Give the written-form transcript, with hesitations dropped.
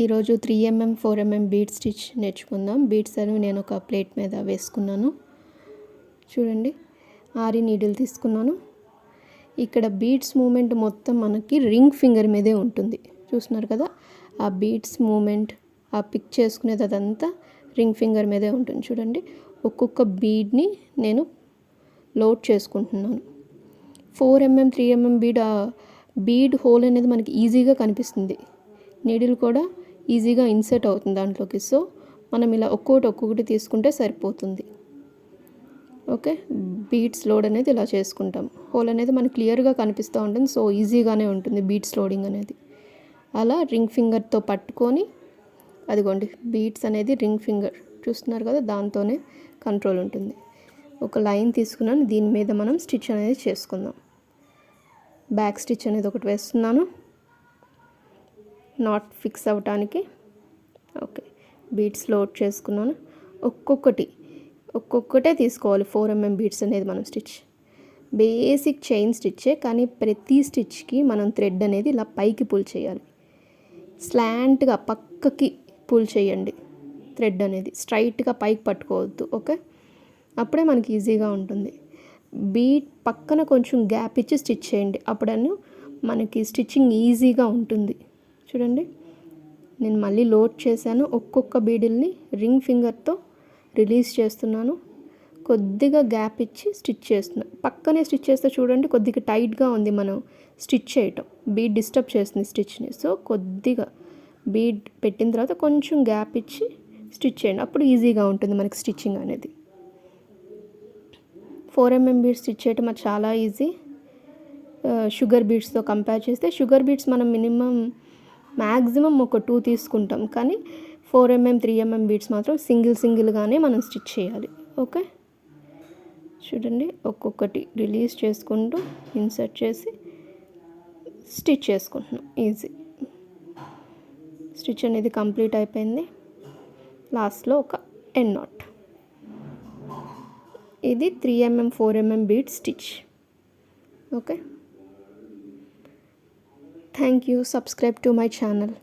ఈరోజు 3mm 4mm bead stitch నేర్చుకుందాం. Beads అనేవి నేను ఒక ప్లేట్ మీద వేసుకున్నాను. చూడండి, ఆరి నీడిల్ తీసుకున్నాను. ఇక్కడ బీడ్స్ మూమెంట్ మొత్తం మనకి రింగ్ ఫింగర్ మీదే ఉంటుంది. చూస్తున్నారు కదా, ఆ బీడ్స్ మూమెంట్ ఆ పిక్ చేసుకునేది అదంతా రింగ్ ఫింగర్ మీదే ఉంటుంది. చూడండి, ఒక్కొక్క బీడ్ని నేను లోడ్ చేసుకుంటున్నాను. 4mm 3mm బీడ్ హోల్ అనేది మనకి ఈజీగా కనిపిస్తుంది. నీడిల్ కూడా ఈజీగా ఇన్సర్ట్ అవుతుంది దాంట్లోకి. సో మనం ఇలా ఒక్కొక్కటి తీసుకుంటే సరిపోతుంది. ఓకే, బీడ్స్ లోడ్ అనేది ఇలా చేసుకుంటాం. హోల్ అనేది మనకి క్లియర్గా కనిపిస్తూ ఉంటుంది. సో ఈజీగానే ఉంటుంది బీడ్స్ లోడింగ్ అనేది. అలా రింగ్ ఫింగర్తో పట్టుకొని, అదిగోండి బీడ్స్ అనేది రింగ్ ఫింగర్ చూస్తున్నారు కదా, దాంతోనే కంట్రోల్ ఉంటుంది. ఒక లైన్ తీసుకున్నాను, దీని మీద మనం స్టిచ్ అనేది చేసుకుందాం. బ్యాక్ స్టిచ్ అనేది ఒకటి వేస్తున్నాను నాట్ ఫిక్స్ అవ్వటానికి. ఓకే, బీడ్స్ లోడ్ చేసుకున్నాను. ఒక్కొక్కటే తీసుకోవాలి. 4mm బీడ్స్ అనేది మనం స్టిచ్ బేసిక్ చైన్ స్టిచ్చే, కానీ ప్రతి స్టిచ్కి మనం థ్రెడ్ అనేది ఇలా పైకి పుల్ చేయాలి. స్లాంట్గా పక్కకి పుల్ చేయండి. థ్రెడ్ అనేది స్ట్రైట్గా పైకి పట్టుకోవద్దు. ఓకే, అప్పుడే మనకి ఈజీగా ఉంటుంది. బీడ్ పక్కన కొంచెం గ్యాప్ ఇచ్చి స్టిచ్ చేయండి, అప్పుడನ್ನು మనకి స్టిచ్చింగ్ ఈజీగా ఉంటుంది. చూడండి, నేను మళ్ళీ లోడ్ చేశాను. ఒక్కొక్క బీడిల్ని రింగ్ ఫింగర్తో రిలీజ్ చేస్తున్నాను. కొద్దిగా గ్యాప్ ఇచ్చి స్టిచ్ చేస్తున్నాను. పక్కనే స్టిచ్ చేస్తే చూడండి కొద్దిగా టైట్గా ఉంది మనం స్టిచ్ చేయటం. బీడ్ డిస్టర్బ్ చేస్తుంది స్టిచ్ని. సో కొద్దిగా బీడ్ పెట్టిన తర్వాత కొంచెం గ్యాప్ ఇచ్చి స్టిచ్ చేయండి, అప్పుడు ఈజీగా ఉంటుంది మనకి స్టిచ్చింగ్ అనేది. 4mm బీడ్స్ స్టిచ్ చేయటం అది చాలా ఈజీ. షుగర్ బీడ్స్తో కంపేర్ చేస్తే షుగర్ బీడ్స్ మనం మ్యాక్సిమం ఒక 2 తీసుకుంటాం, కానీ 4mm 3mm బీడ్స్ మాత్రం సింగిల్గానే మనం స్టిచ్ చేయాలి. ఓకే, చూడండి ఒక్కొక్కటి రిలీజ్ చేసుకుంటూ ఇన్సర్ట్ చేసి స్టిచ్ చేసుకుంటున్నాం. ఈజీ స్టిచ్ అనేది కంప్లీట్ అయిపోయింది. లాస్ట్లో ఒక ఎండ్ నాట్. ఇది 3mm 4mm bead stitch. Okay, thank you. Subscribe to my channel.